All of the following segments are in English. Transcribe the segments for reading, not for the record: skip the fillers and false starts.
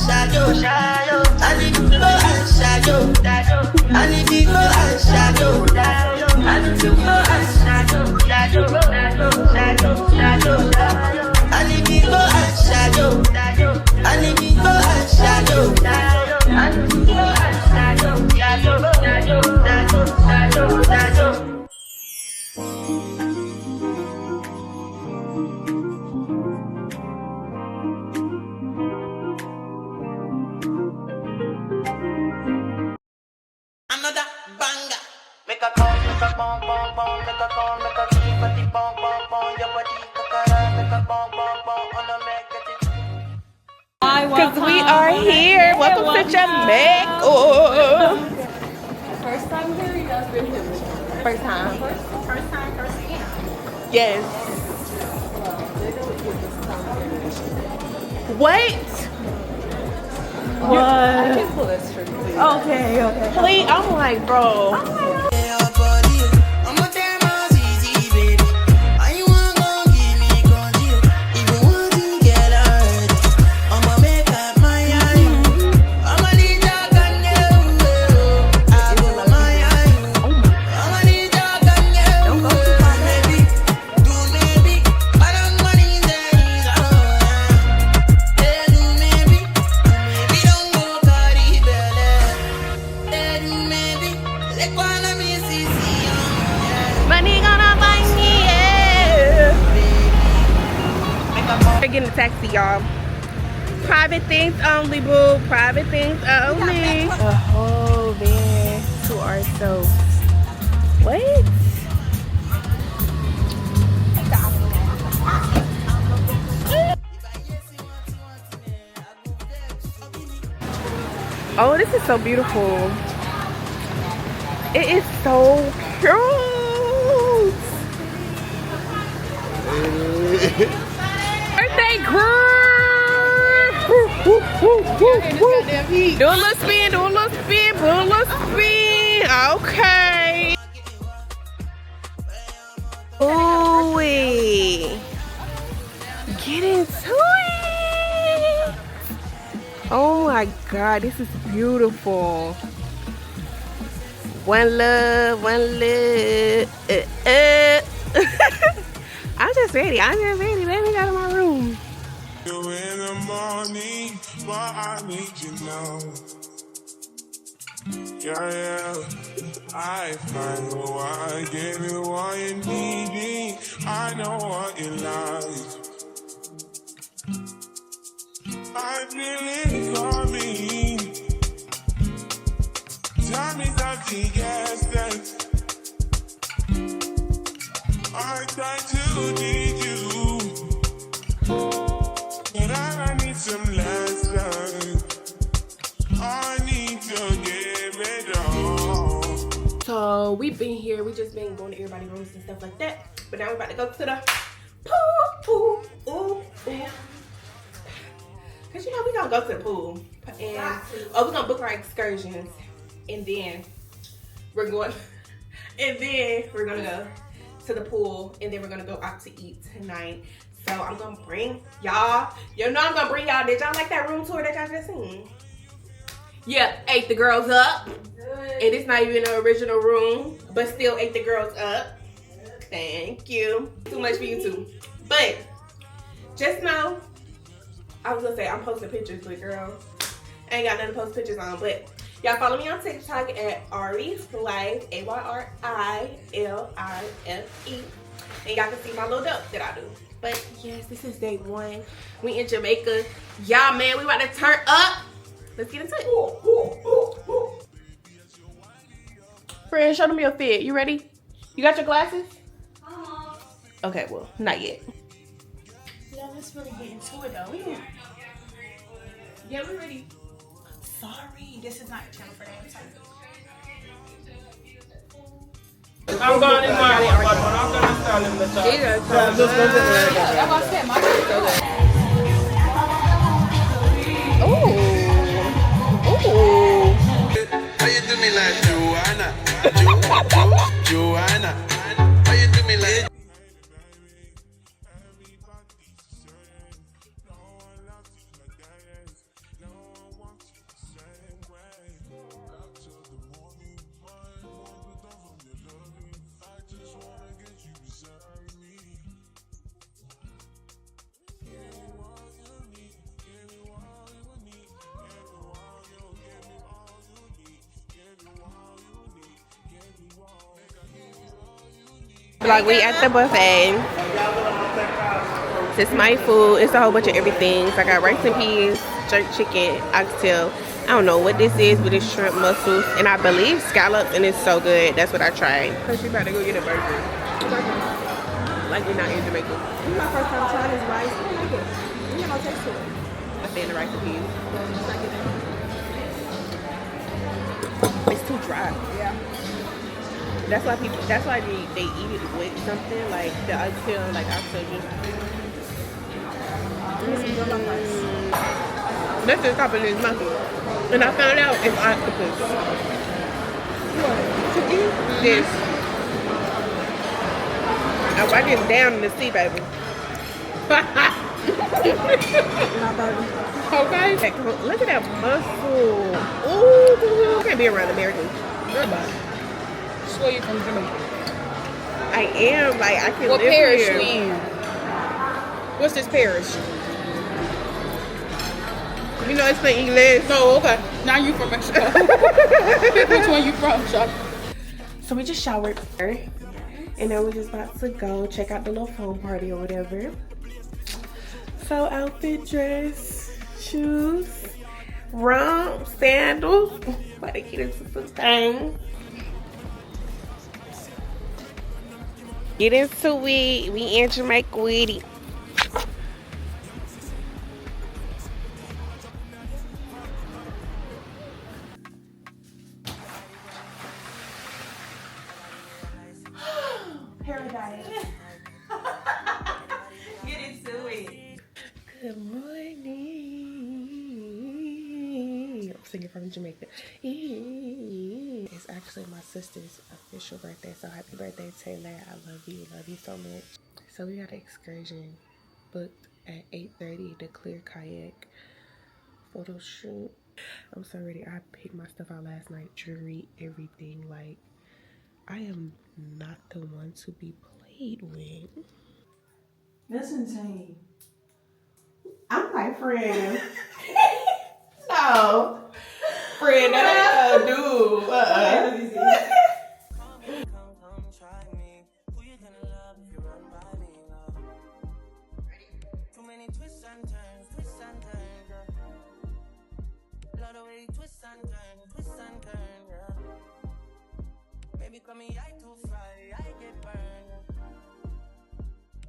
shadow. I need to go and shadow. I need to go and shadow. I need to go and shadow. I need to go and shadow. I need to go and shadow. I need to go and shadow. Another banger. Make a call, make a bong bong bong, make a call, make a keep a deep bong bong bong. Your body kakara, make a bong bong bong on a make it. Because we are here. Welcome to Jamaica. First time here, you guys been here? First time. First time. Yes. Wait. What? I can pull this trigger, please. Okay. Please, I'm like, bro. Getting a taxi, y'all. Private things only, boo. Private things only. A whole van to ourselves. What? Oh, this is so beautiful. It is so cute. Birthday girl! Do a little spin, do a little spin, put a little spin. Okay. Ooh, get into it. Oh my God, this is beautiful. One love, one love. I'm just ready. Let me go to my room. In the morning, what I need you now. Yeah. I find what I give you what you need. I know what you like. I feel it coming. Tell me something, yes, that. I try to need you, but I need some lessons. I need to give it all. So we've been here. We just been going to everybody's rooms and stuff like that. But now we're about to go to the pool. Cause you know we gonna go to the pool and we're gonna book our excursions, and then we're going, go to the pool, and then we're gonna go out to eat tonight. So I'm gonna bring y'all. You know I'm gonna bring y'all. Did y'all like that room tour that y'all just seen? Yeah, ate the girls up. And it's not even an original room, but still ate the girls up. Thank you. Too much for you too. But just know, I was gonna say I'm posting pictures, but girl, I ain't got nothing to post pictures on. But y'all follow me on TikTok at Ari's Life, AYRILIFE. And y'all can see my little dope that I do. But yes, this is day one. We in Jamaica. Y'all, man, we about to turn up. Let's get into it. Friend, show them your fit. You ready? You got your glasses? Okay, well, not yet. Yeah, let's really get into it though. Yeah, we're ready. Sorry, this is not a channel for that. I'm sorry. I'm going in my one, but I'm going to stand in the top. That's what I said. My How you do me like Joanna? Joanna. How you do me like? Like we at the buffet. This is my food. It's a whole bunch of everything. So I got rice and peas, jerk chicken, oxtail. I don't know what this is, but it's shrimp mussels. And I believe scallops, and it's so good. That's what I tried. Cause she about to go get a burger. Like we're not in Jamaica. This is my first time trying this rice. I like it. You have no taste to it. I stand the rice and peas. It's too dry. Yeah. That's why people. That's why they eat it with something like the oxtail, like oxtail juice. That's the top of this mussel. And I found out it's octopus. This. I write this down in the sea, baby. Okay. Look at that mussel. Ooh, can't be around Americans. Goodbye. Swear you from Jamaica. I am. Like I can What live parish here. you in? What's this parish? You know it's for English. No, okay. Now you from Mexico. Which one you from, Chuck? So we just showered, and now we're just about to go check out the little phone party or whatever. So outfit, dress, shoes, rum, sandals. Why they get into some things. Get into it. We in Jamaica with it. Paradise. Get into it. Good morning. I'm singing from Jamaica. It's actually my sister's official birthday, so happy birthday, Taylor. I love you so much. So we got an excursion booked at 8:30 to clear Kayak photo shoot. I'm so ready. I picked my stuff out last night, jewelry, everything. Like, I am not the one to be played with. That's insane. I'm my friend. No. Friend, that ain't a dude. Come try me. Who you gonna love if you run by me, love? Too many twists and turns, girl. Love the way you twist and turn, girl. Maybe call me I too fly, I get burned.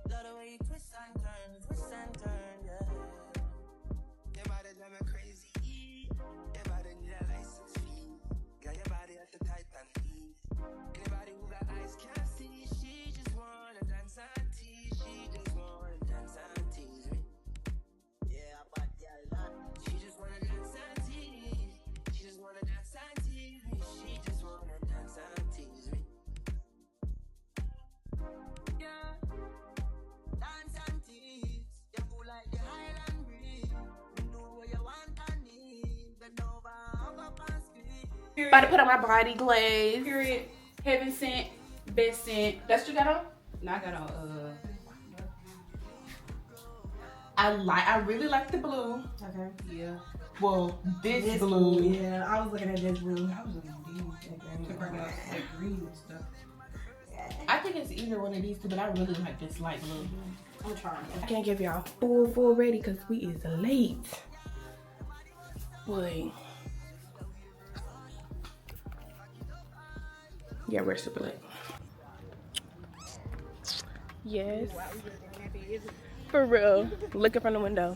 Love the way you twist and turn, yeah. Your body drive me crazy. Your body need a license fee. Got your body at the Titan heat. Anybody who got eyes can't see. She just wanna dance and tease. She just wanna dance and tease me. Yeah, but she just wanna dance and tease. She just wanna dance and tease me. She just wanna dance and tease me. Yeah, dance and tease. You feel like the Highland breeze. You know what you want and need. Bend over, hug up and squeeze. About to put on my body glaze. Period. Heaven sent, best sent. That's what you got on? No, I got on I really like the blue. Okay. Yeah. Well, this blue. Yeah, I was looking at this blue. I was looking at these. That green stuff. I think it's either one of these two, but I really like this light blue. I'm trying. I can't give y'all full ready because we is late. Boy. Yeah, we're super late. Yes. For real. Looking from the window.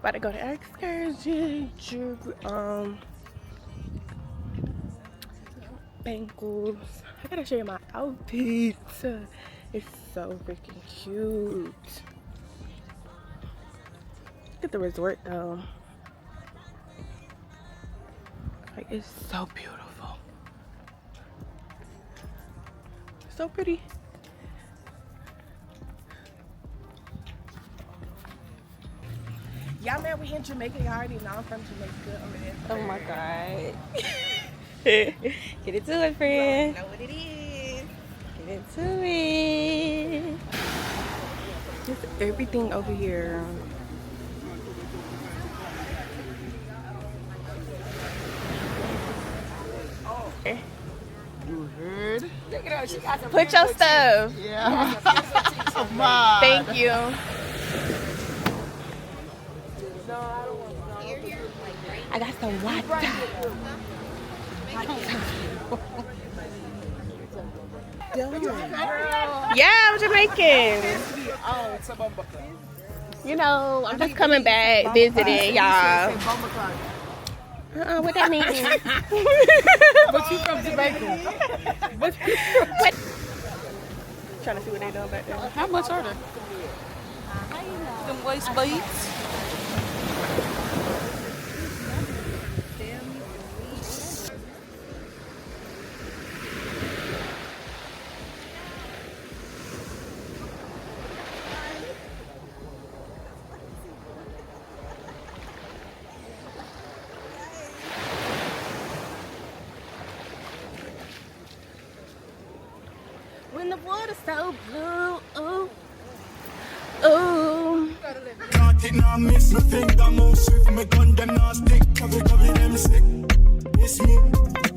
About to go to excursion. Bangles. I gotta show you my outfit. It's so freaking cute. Look at the resort though. Like, it's so beautiful. So pretty. Y'all man, we in Jamaica. Y'all already know I'm from Jamaica. Oh my god. Get into it, friend. Know what it is. Get into it. There's everything over here. Good. Put your stuff. Yeah. Bye. Thank you. I got some water. Yeah, I'm Jamaican. You know, I'm just coming back, visiting y'all. What that mean? But you from Jamaica. Trying to see what they doing back there. How much are they? Them waist beads. When the water's so blue, ooh, ooh. Can't it now miss me finger move swift. Me gun them now stick. Cover them sick. It's me.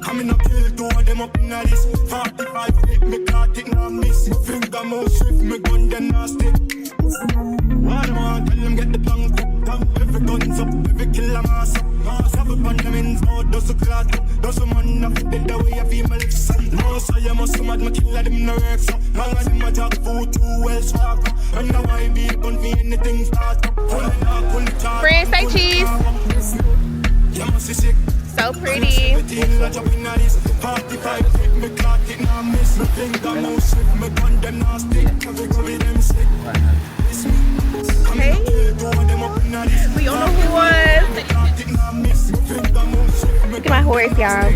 Coming up kill two of them up in a this 45 feet. Me can't it now miss me finger move swift. Me gun them now stick. What am I tell them get the tongue cooked up. Every guns up, every killer mass up. Mass have a band them in mouth. Does a clot up. Does a man up. Dead the way I feel my lips. No, so you must mad my killer them no works up. Long as them a talk food too well swag up. And now I be gun for anything start up. Friends, say cheese. So pretty. Hey, we don't know who it was. Look at my horse, y'all.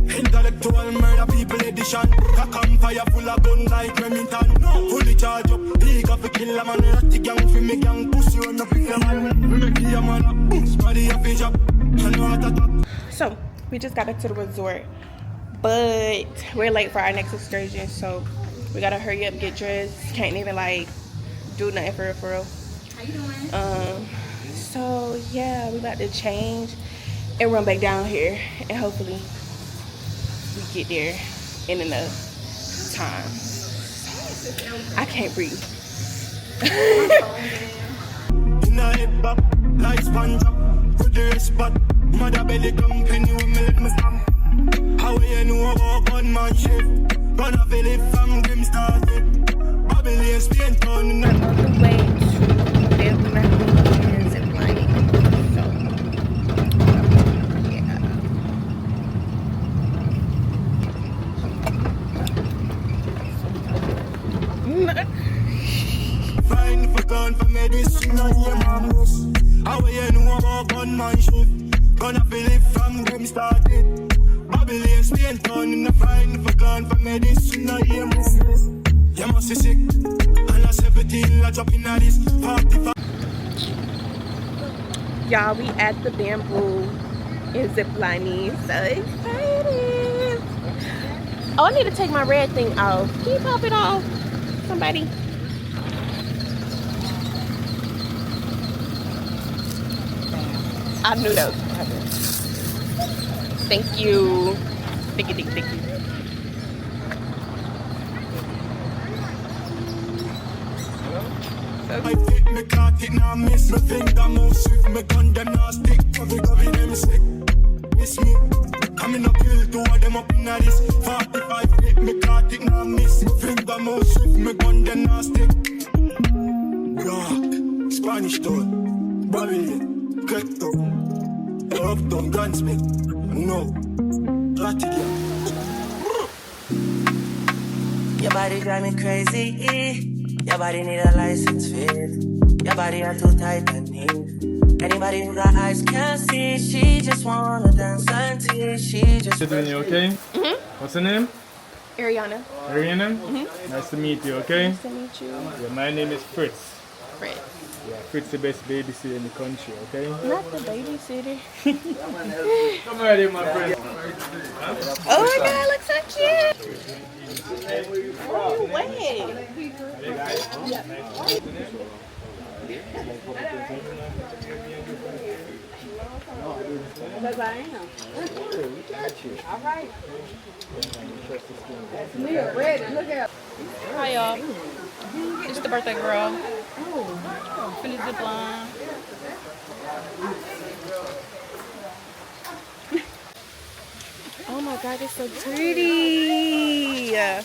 Intellectual murder people edition. A campfire full of gun like Remington. Fully charge up, big up a killer man. Ratty gang for me gang. Pussy run up with your man. We make your man up. Smarty a fish up. So we just got back to the resort, but we're late for our next excursion, so we gotta hurry up, get dressed. Can't even like do nothing for real. How you doing? So yeah, we about to change and run back down here, and hopefully we get there in enough time. I can't breathe. Mother belly company when me let me stamp. How you know about gunman shit? Gonna feel it from Grim started. Babylon Spain town in On the way to Zipline. So yeah. Fine for gun for medicine and your mamus. How you know about gunman shit? Gonna feel it from Grim started. Babylon Spain town in the fine for gun for medicine and your mamus. You must be sick. And I 17 I drop in at this 45. Y'all, we at the bamboo in Zipline. So excited. Oh, I need to take my red thing off. Can you pop it off? Somebody. I knew that was gonna happen. Thank you. Thank you, thank you, thank you. I fit me caught it now miss me finger move swift. Me gun them now stick. Cover them sick. It's me. Coming up kill two of them up in a this 45 feet. Me caught it now miss me finger move swift. Me gun them now stick. Rock, Spanish town, Babylon, Kayak, Rafting, gunsmith. No, Rafting. Your body drive me crazy. Your body need a license fit. Your body are too tight and neat. Anybody who got eyes can't see. She just wanna dance until she just. Doing you okay? What's your name? Ariana. Ariana? Nice to meet you, okay? Nice to meet you. Yeah, my name is Fritz. Fred. Yeah, Fritz the best babysitter in the country, okay? Not the babysitter. Come right here, my friend. Oh my god, looks so cute. Oh, wait. Because I am. All right. That's me already. Look at. Hi y'all. It's the birthday girl. Philly Zipline. Oh my god, it's so pretty. Look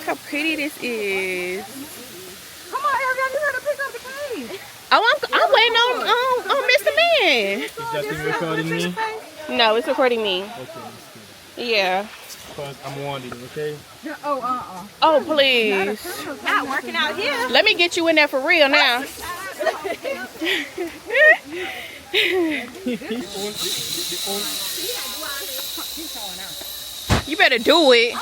how pretty this is. Come on, Ariel, you gotta pick up the cake. Oh, I'm waiting on Mr. Man. Is that thing recording me? No, it's recording me. Okay. Yeah. Because I'm wanted, okay? Oh, please. Not working out here. Let me get you in there for real now. You better do it.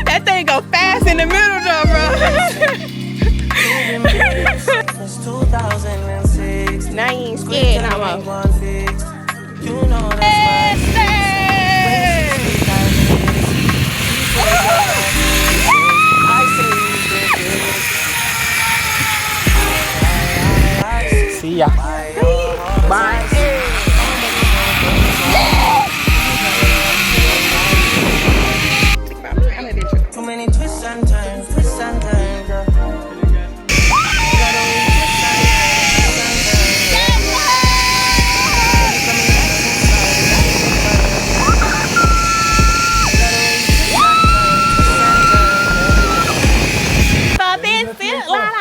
That thing go fast in the middle though, bro. Since 2006. Now you ain't scared no more. You know that's See ya. Bye. too many twists and turns, girl.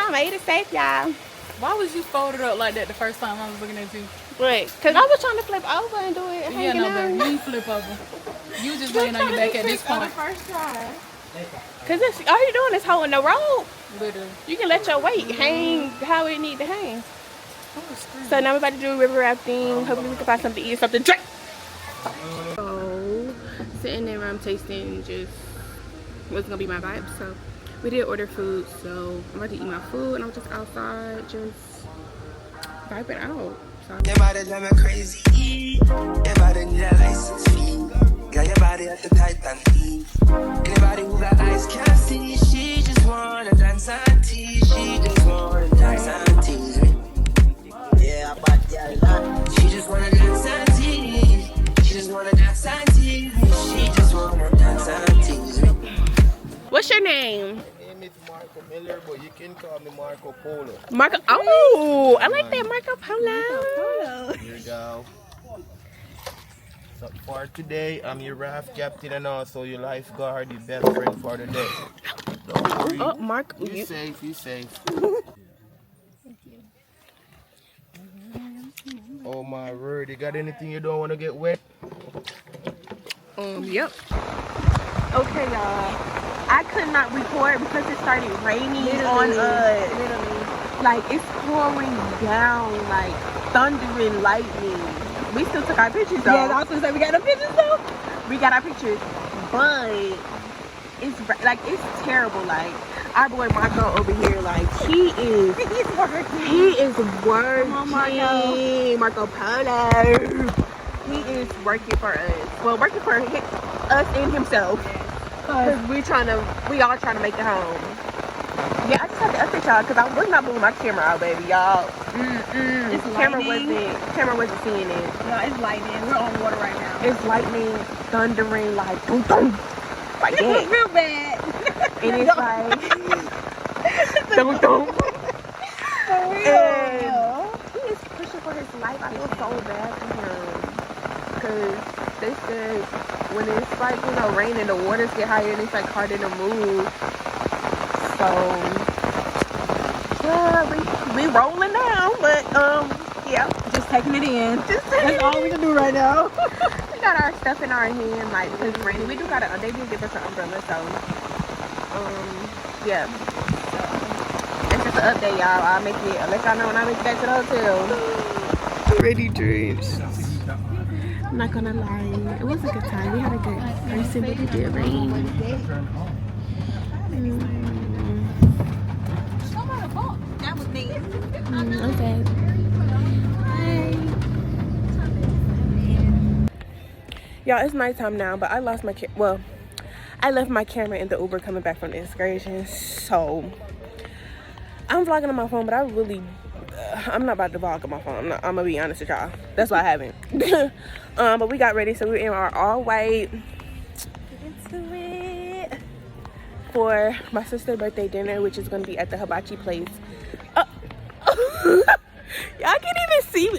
I made it safe, y'all. Why was you folded up like that the first time I was looking at you? Wait, cause I was trying to flip over and do it. Yeah, no, baby, you didn't flip over. You was just laying on your back at this point. First try. Cause all you doing is holding the rope. Literally. You can let your weight hang how it need to hang. So now we're about to do river rafting. Hopefully we can find something to eat, something to drink. So sitting there, I'm tasting just what's gonna be my vibe. So we did order food, so I'm about to eat my food and I'm just outside just vibing out. So Your body drive me crazy. Your body need a license fee. Got your body at the Titan fee. Anybody who got eyes can't see. She just wanna dance and tease. She just wanna dance and tease me. Yeah, but yeah, she just wanna dance and tease. She just wanna dance and tease me. She just wanna dance and tease me. what's your name? My name is Marco Miller, but you can call me Marco Polo. Marco. Oh, I like that, Marco Polo. Here you go. So for today, I'm your raft captain and also your lifeguard, your best friend for the day. Don't worry. Oh, Marco. You safe, you safe. Oh my word, you got anything you don't want to get wet? Yep. Okay, y'all. I could not record because it started raining on us. Like, it's pouring down, like, thundering lightning. We still took our pictures, though. Yeah, I was gonna say we got the pictures though. We got our pictures, but it's, like, it's terrible. Like, our boy Marco over here, like, he is working. Come on, Marco Polo. He is working for us. Well, working for us and himself. Because we all trying to make it home. Yeah, I just had to update y'all because I was not moving my camera out, baby, y'all. It's Camera lightning. wasn't seeing it. No, it's lightning. We're on water right now. It's lightning, thundering, like boom, boom, like It was that. real bad. And it's like boom, boom. For real. And he is pushing for his life. I feel so bad for him because they said when it's like, you know, raining, the waters get higher and it's like harder to move. So yeah, we rolling down, but yeah, Just taking it in. just That's all we can do right now. we got our stuff in our hand, like because it's raining. We do got they did give us an umbrella, so yeah. It's just an update, y'all. I'll let y'all know when I make it back to the hotel. Ready dreams. I'm not gonna lie, it was a good time. We had a good person, but it did rain. That was me. Okay. Hi. Y'all, it's nighttime now, but I lost my I left my camera in the Uber coming back from the excursion, so I'm vlogging on my phone, but I'm not about to vlog on my phone. I'm gonna be honest with y'all. That's why I haven't. But we got ready, so we're in our all white. Get into it for my sister's birthday dinner, which is gonna be at the hibachi place. Y'all can't even see me.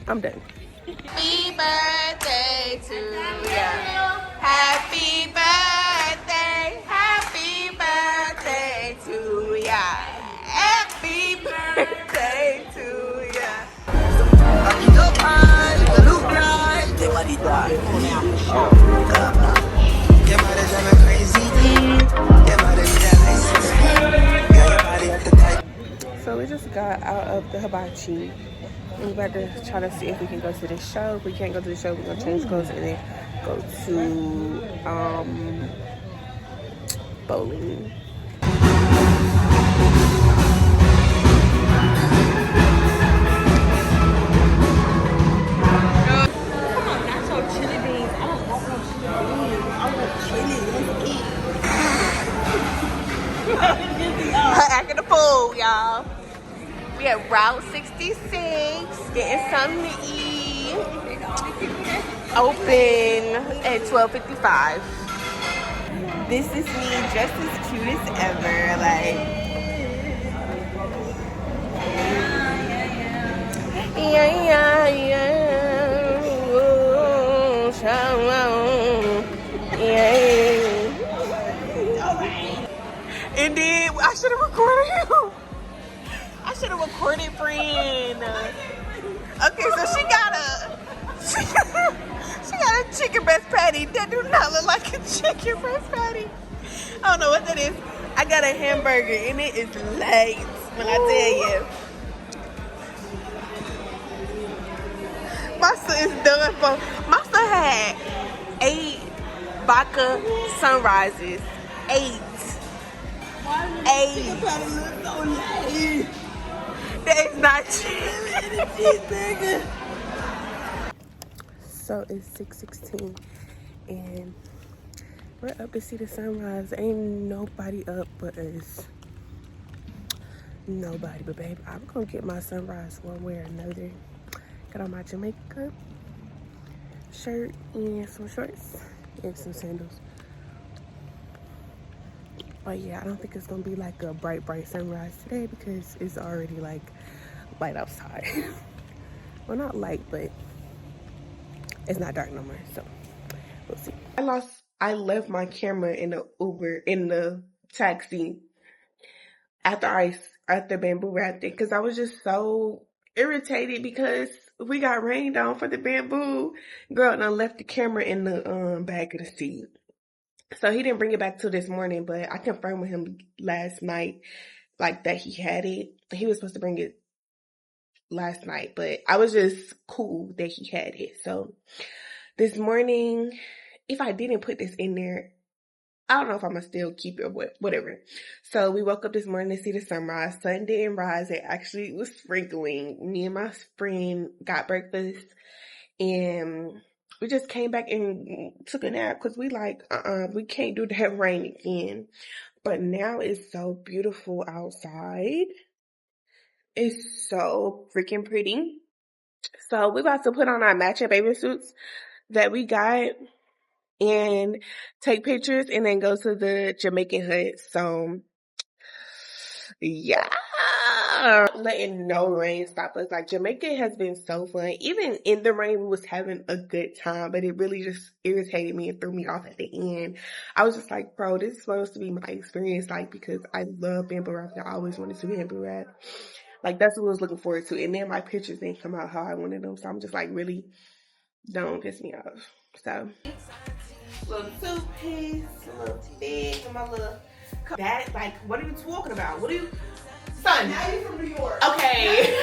I'm done. Happy birthday to ya. Happy birthday to ya. Happy birthday to ya. So we just got out of the hibachi. We're about to try to see if we can go to the show. If we can't go to the show, we're gonna change clothes and then go to bowling. Acting a fool, y'all. We at Route 66, getting something to eat. Open at 12:55. This is me, just as cute as ever. Like, and then I should have recorded him. I should have recorded, friend. Okay, so she got a chicken breast patty that do not look like a chicken breast patty. I don't know what that is. I got a hamburger and it is late when I tell you. My son is done for. My son had 8 vodka sunrises. 8. That is not cheating. So it's 6:16 and we're up to see the sunrise. Ain't nobody up but us. Nobody, but babe, I'm gonna get my sunrise one way or another. Got on my Jamaica shirt and some shorts and some sandals. But yeah, I don't think it's gonna be like a bright sunrise today because it's already like light outside. Well, not light, but it's not dark no more, so we'll see. I left my camera in the Uber, in the taxi after bamboo rafting because I was just so irritated because we got rained on for the bamboo. Girl, and I left the camera in the back of the seat. So he didn't bring it back till this morning, but I confirmed with him last night, like, that he had it. He was supposed to bring it last night, but I was just cool that he had it. So this morning, if I didn't put this in there, I don't know if I'm gonna still keep it, whatever. So we woke up this morning to see the sunrise. Sun didn't rise. It actually was sprinkling. Me and my friend got breakfast and we just came back and took a nap because we we can't do that rain again. But now it's so beautiful outside. It's so freaking pretty. So we're about to put on our matching bathing suits that we got and take pictures and then go to the Jamaican hut. So yeah, letting no rain stop us. Like, Jamaica has been so fun. Even in the rain, we was having a good time, but it really just irritated me and threw me off at the end. I was just like, bro, this is supposed to be my experience, like, because I love bamboo rafting. I always wanted to bamboo raft. Like, that's what I was looking forward to. And then my pictures didn't come out how I wanted them, so I'm just like, really, don't piss me off. So, little toothpaste, a little stick, and my little. That, like, what are you talking about? What are you, son? Now you from New York. Okay.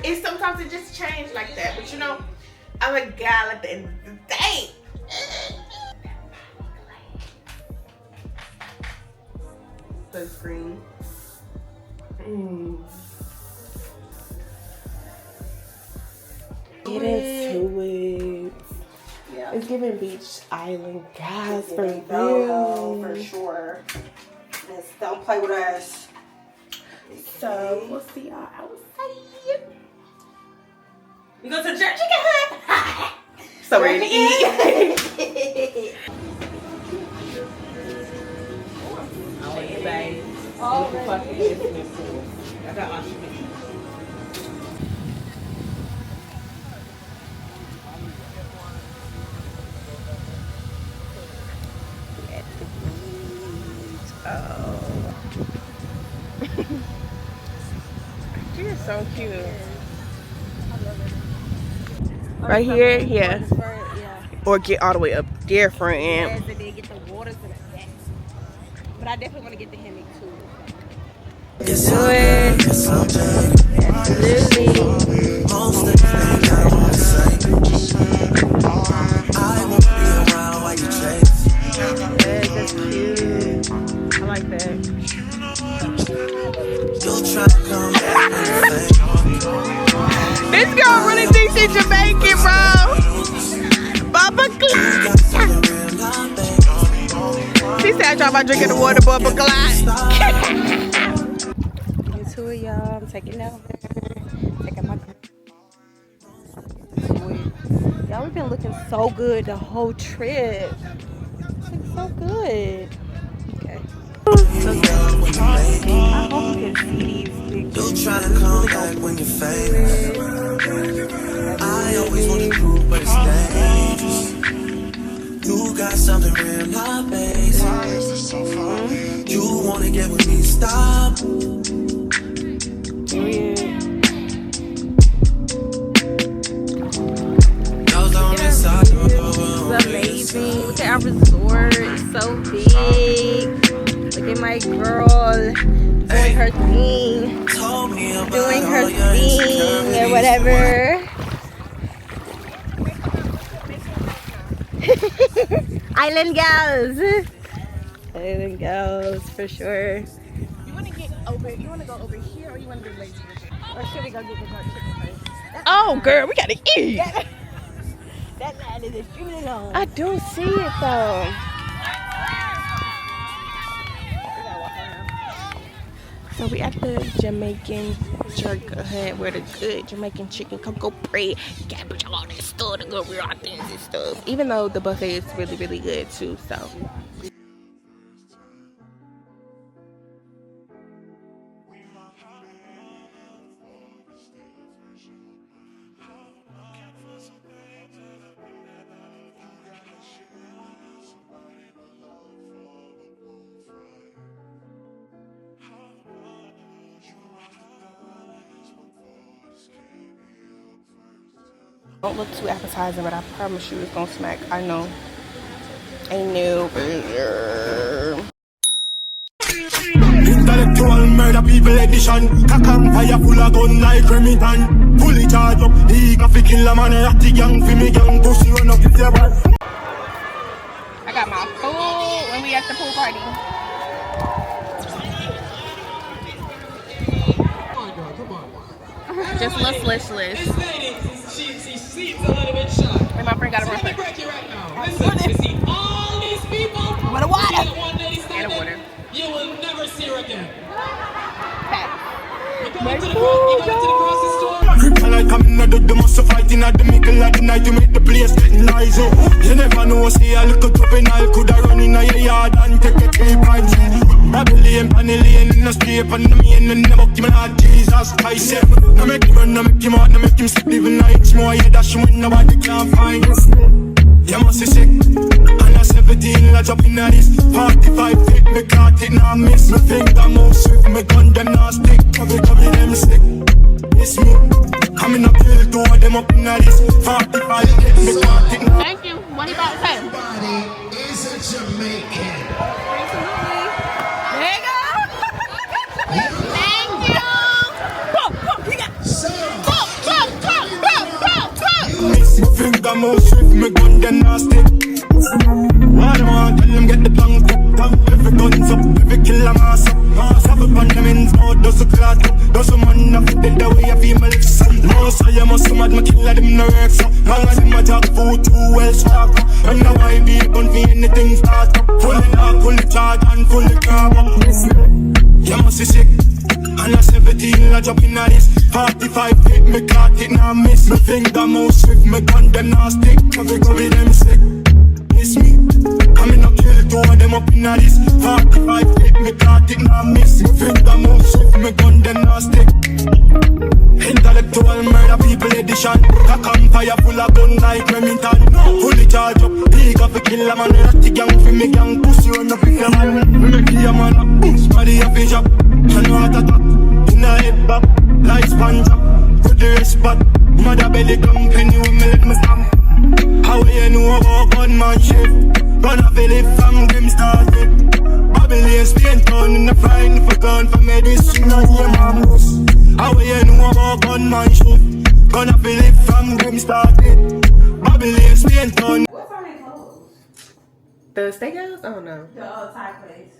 It's sometimes it just changed like that, but you know, I'm a gal at the end of the day. Sunscreen. Get into it. Yeah. It's giving beach island guys for real. real. For sure. Just don't play with us. So we'll see y'all outside. We go to the jerk chicken hut. So we're gonna eat. I got my She is so cute. Right here, yeah. Or get all the way up there, friend. Get the water to the back. But I definitely want to get the Hemi too. Yes, I'm good. Yes, I'm good. Most of the things I want to say. I won't be around while you chase. That's cute. I like that. You'll try to come back when you fade. This girl really thinks she's Jamaican, bro. Bubba Clot. She said I tried by drinking the water, Bubba Clot. Into it, y'all. I'm taking over. Taking my. Y'all, we've been looking so good the whole trip. It's looking so good. Okay. I hope you can see these big. You'll try to come back when you're famous. I always want to prove, but it's dangerous. You got something real, not base. You wanna get with me, stop. It's amazing. Look at our resort. It's so big. Look at my girl doing her thing. Doing her thing or whatever. Island gals. Island gals for sure. You want to get over? You want to go over here, or you want to do lazy? Or should we go get the dark chicken first? Oh, girl, we gotta eat. That line is extremely long. I do see it though. So we at the Jamaican jerk hut where the good Jamaican chicken cocoa bread, cabbage, all that stuff, the good real things and stuff. Even though the buffet is really, really good too, so. Don't look too appetizing, but I promise you it's gonna smack. I know. I know. Intellectual murder people edition. Kakang fire full of gun like Remington. Fully charged up, he got to kill a man. Ratty gang for me gang pussy run up if you want. I got my food when we at the pool party. Just list. She's a little bit shy. And my friend got a So let me birthday. break it right now. Listen, you see all these people. What a water. You see that one lady standing? And a water. You will never see her again. Okay. You go into the grocery store. Cripple like coming out of the muscle fighting at the middle of the night to make the place getting noisy. You never know, see a little juvenile coulda run in your yard and take a 3 pints. I believe panny lane in the street and the main and never give me that Jesus Christ. Now make him run, now make him out, now make him sleep even nights more. Yeah, dash him when nobody can find us. You must be sick. And a 17 la drop in this 45 feet, me caught it, now miss. Me think that move swift, me gun them now stick. Cover them stick. It's me. Coming up hill, two of them up in this 45 feet, me caught it now. Thank you. What you about to say? Everybody is a Jamaican. There you go. Thank you. Miss me finger move swift, me gun them now stick. Why do I tell them get the tongue cooked up? Every guns up, every killer mass up. Mass up upon them in mouth, does a clot up. Does a man up, dead the way I feel my lips. No So you must mad, my killer them no work so. Long as him a talk food too well sharp. And now I be gun for anything start up. Pull it up, pull it hard and pull it up. You must be sick. And a 17 I jump in a this 45 hit me caught it now miss. Me finger mouse swift, me gun them now stick. Cover them sick. Miss me. Coming up kill two of them up in a this 45 hit me caught it now miss. Me finger mouse swift, me gun them now stick. Intellectual murder people edition. A campfire full of gun like Remington. Fully charge up, big up a killer man. Ratty gang for me gang, pussy run up in the man. We make a man up, body up in shop. And no heart attack, in a head back. Like sponge up, put the rest back. Mother belly company when me let me stamp. How you know about gunman shit? Gonna feel it from them started. Babylon Spain town in the frying for gun for medicine and your mammals. How you know about gunman shit? Gonna feel it from them started. Babylon Spain town. What's on their clothes? The steakhouse? I don't know. The Thai place.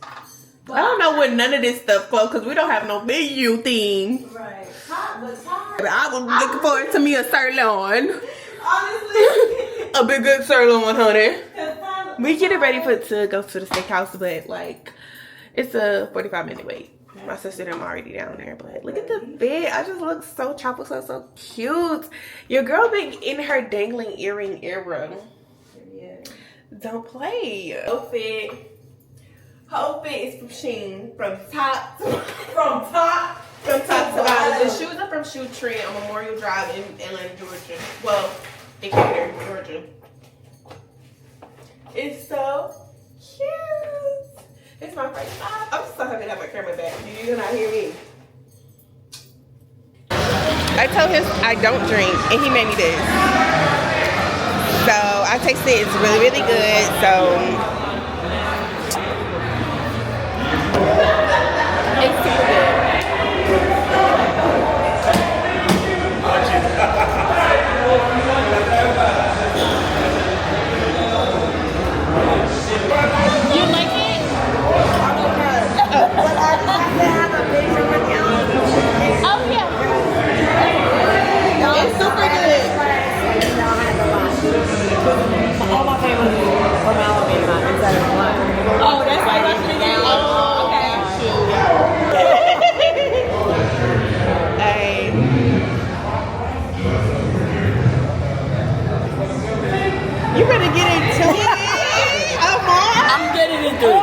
I don't know what none of this stuff close because we don't have no menu thing. Right. Thai was hard. But I was looking forward to me a sirloin. Honestly. A big good sirloin, honey. We getting ready to go to the steakhouse, but like it's a 45-minute wait. My sister and I'm already down there, but look at the bed. I just look so tropical, so cute. Your girl been in her dangling earring era. Yeah. Don't play. Whole fit is from Shein, from top to bottom. The shoes are from Shoe Trend on Memorial Drive in Atlanta, Georgia. Well, in Decatur, Georgia. It's so cute. It's my first time. I'm so happy to have my camera back. You not hear me. I told him I don't drink, and he made me this. So I tasted it. It's really, really good. So it's super good. You like it? Oh yeah. It's super good. All my family from Alabama instead of one. Oh, that's why that's the name. Oh, okay. Hey. You better get into it. I'm getting into it.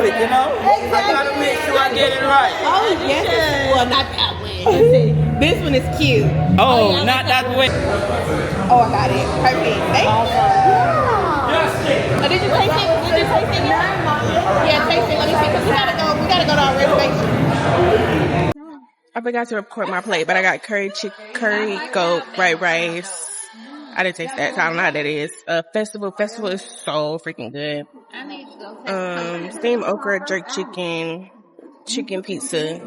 You know? I gotta make sure I get it right. Oh, yes. Well, not that way. This one is cute. Oh, not that way. Oh, I got it. Perfect. Thank you. Oh, did you taste it? Did you taste it yet? Yeah, taste it. Let me see. Cause we gotta go to our reservation. I forgot to record my plate, but I got curry goat, white rice. I didn't taste that, so I don't know how that is. Festival is so freaking good. Steamed okra, jerk chicken pizza,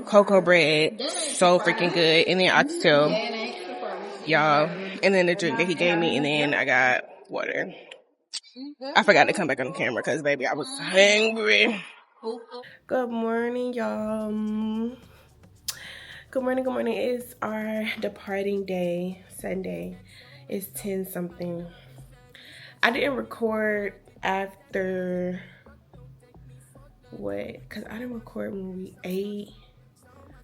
cocoa bread, so freaking good. And then oxtail, y'all. And then the drink that he gave me, and then I got water. I forgot to come back on the camera because, baby, I was hungry. Good morning, y'all. Good morning. It's our departing day, Sunday. It's 10-something. I didn't record after what? Because I didn't record when we ate.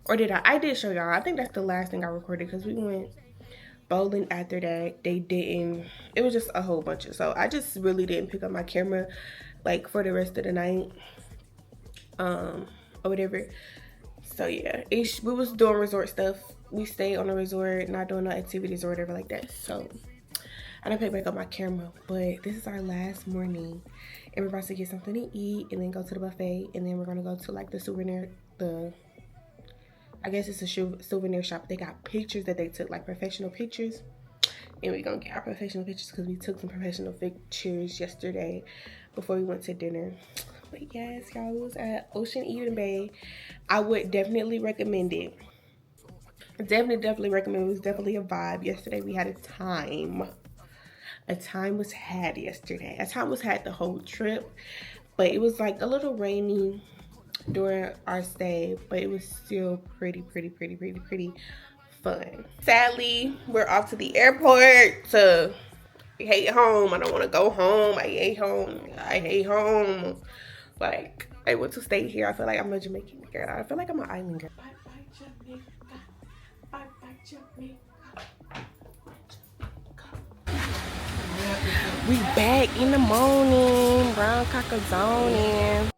Or did I? I did show y'all. I think that's the last thing I recorded because we went bowling after that. They didn't. It was just a whole bunch of. So I just really didn't pick up my camera like for the rest of the night. Or whatever. So yeah, we was doing resort stuff. We stayed on the resort, not doing no activities or whatever like that. So I didn't pick back up my camera, but this is our last morning, and we're about to get something to eat and then go to the buffet, and then we're gonna go to like the souvenir, I guess it's a souvenir shop. They got pictures that they took, like professional pictures, and we're gonna get our professional pictures because we took some professional pictures yesterday before we went to dinner. But yes, y'all, it was at Ocean Eden Bay. I would definitely recommend it. Definitely recommend it. It was definitely a vibe. Yesterday we had a time. A time was had yesterday. A time was had the whole trip. but it was like a little rainy during our stay, but it was still pretty fun. Sadly, we're off to the airport to hate home. I don't want to go home. I hate home. I hate home. Like, I want to stay here. I feel like I'm a Jamaican girl. I feel like I'm an island girl. Bye bye Jamaica. Bye bye Jamaica. We back in the morning, brown cocker zoning.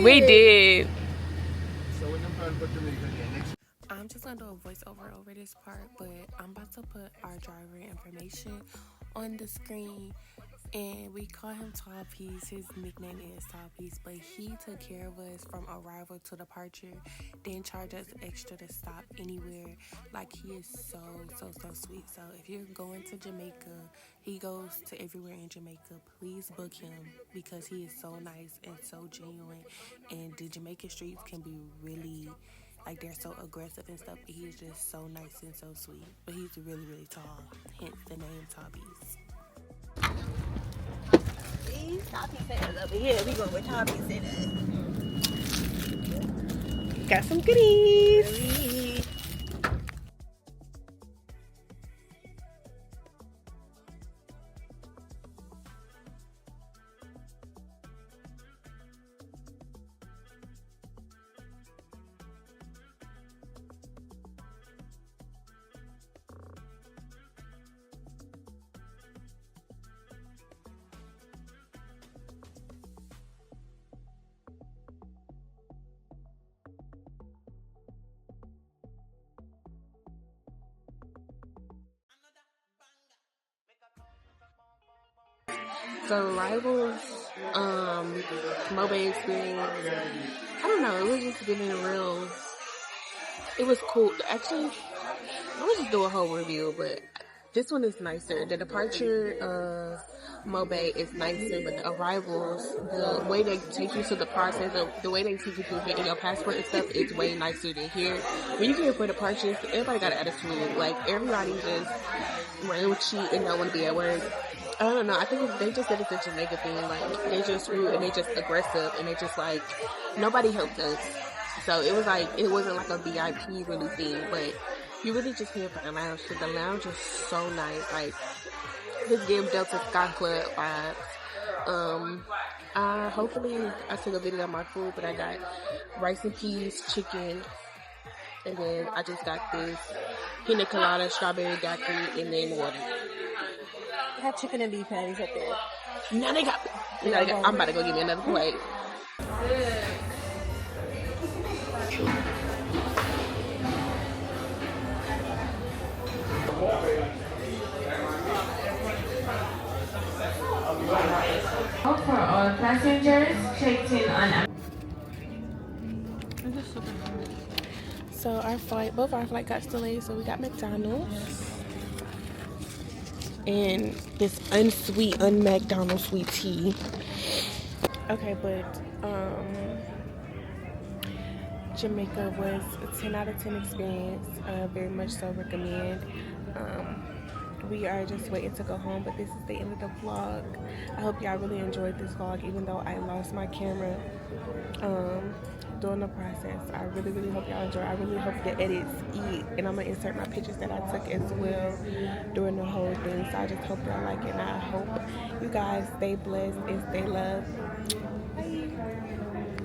We did. I'm just gonna do a voiceover over this part, but I'm about to put our driver information on the screen. And we call him Tall Piece. His nickname is Tall Piece, but he took care of us from arrival to departure, didn't charge us extra to stop anywhere. Like, he is so sweet. So if you're going to Jamaica, he goes to everywhere in Jamaica, please book him, because he is so nice and so genuine. And the Jamaican streets can be really, like, they're so aggressive and stuff, but he's just so nice and so sweet. But he's really tall, hence the name Tall Piece. Toppy centers over here. We going with Toppy centers. Got some goodies. The Rivals Mobay experience, I don't know, it was just getting real, it was cool. Actually, I would just do a whole review, but this one is nicer. The departure Mobay is nicer, but the arrivals, the way they take you through the process, the way they take you through getting your passport and stuff is way nicer than here. When you get for departures, everybody got an attitude. Like, everybody just raunchy and don't want to be at work. I don't know. I think they just did a Jamaica thing. Like, they just rude and they just aggressive and they just like, nobody helped us. So it was like, it wasn't like a VIP really thing, but you really just here for the lounge. Cause the lounge is so nice. Like, just give Delta Sky Club vibes. Hopefully I took a video of my food, but I got rice and peas, chicken, and then I just got this pina colada, strawberry daiquiri, and then water. I have chicken and beef patties up there. Now they got, I'm about to go get me another plate. For all passengers checked in on. So our flight, both our flight got delayed, so we got McDonald's. And this un-McDonald's sweet tea. Okay, but Jamaica was a 10 out of 10 experience. Very much so recommend. We are just waiting to go home, but this is the end of the vlog. I hope y'all really enjoyed this vlog, even though I lost my camera during the process. I really hope y'all enjoy. I really hope the edits eat, and I'm gonna insert my pictures that I took as well during the whole thing. So I just hope y'all like it, and I hope you guys stay blessed and stay loved. Bye.